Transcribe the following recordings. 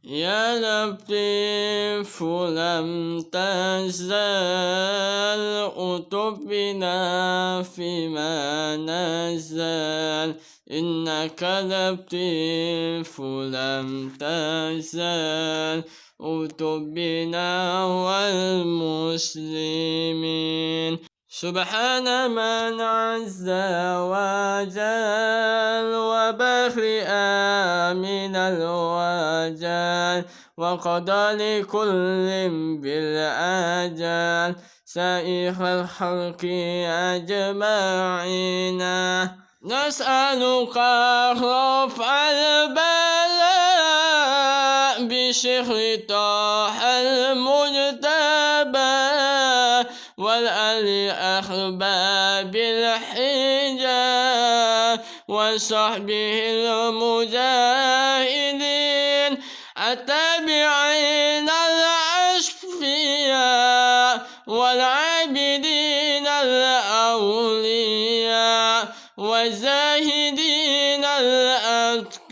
يا لطيف لم تزل أطب بنا فيما نزل إنك لطيف لم تزل أطب بنا والمسلمين سبحان من عز وجل وبرئ من الوجل وقضى لكل بالأجل سائر الخلق أجمعين نسألك رفع البلاء بشيخ طه المجتبى والآل أحباب الحجاب وصحبه المجاهدين التابعين الأشفياء والعابدين الأولياء والزاهدين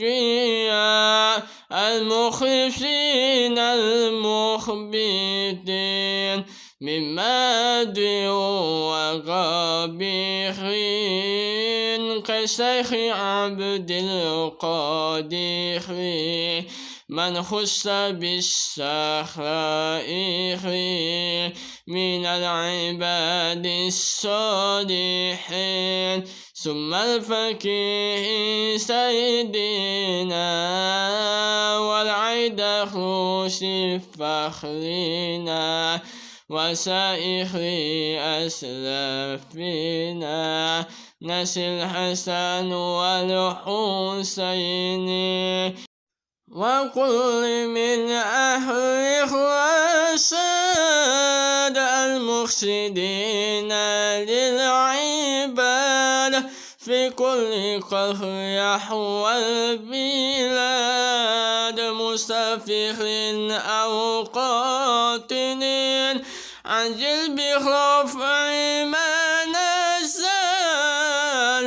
الأتقياء المخلصين المخبتين من ماد وقبيح كشيخ عبد القادر من خص بالسخائر من العباد الصالحين ثم الفقيه سيدنا والعيد خروس فخرنا وسائر أسلافنا نسي الحسن والحسين وكل من أهل الرشاد المرشدين للعباد في كل قرية والبلاد مسافر أو قاطن عجل برفع ما نزل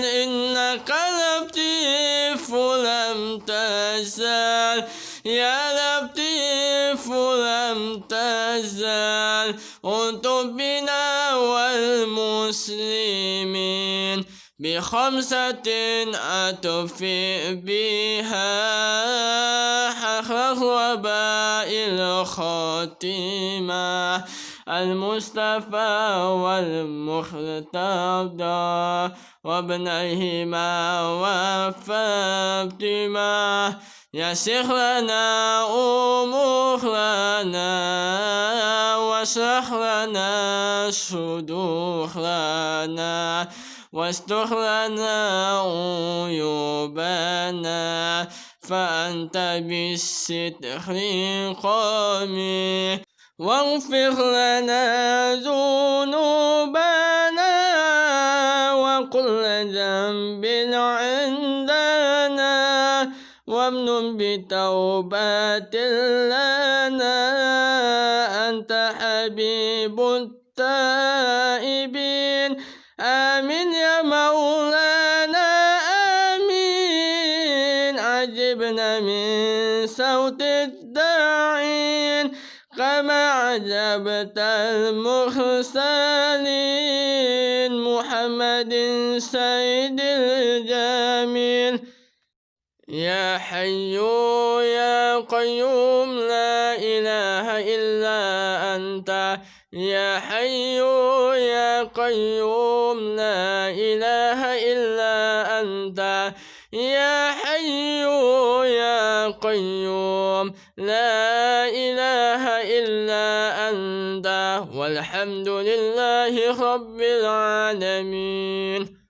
إنك لطيف لم تزل يا لطيف لم تزل أطب بنا والمسلمين بخمسة أطفئ بها حق وباء الخاتمة المصطفى والمختار وابنيهما وفاطمة يسر لنا أمورنا واشرح لنا صدورنا واستر لنا عيوبنا فأنت بالستر قامي واغفر لنا ذنوبنا وكل ذنب عندنا وامنن بتوبة لنا أنت حبيب التائبين آمين يا مولانا آمين عجبنا من صوت الداعين كما عجبت المرسلين محمد سيد الجميل يا حي يا قيوم لا إله إلا أنت يا حي يا قيوم لا إله إلا أنت يا حي يا قيوم لا إله إلا أنت والحمد لله رب العالمين.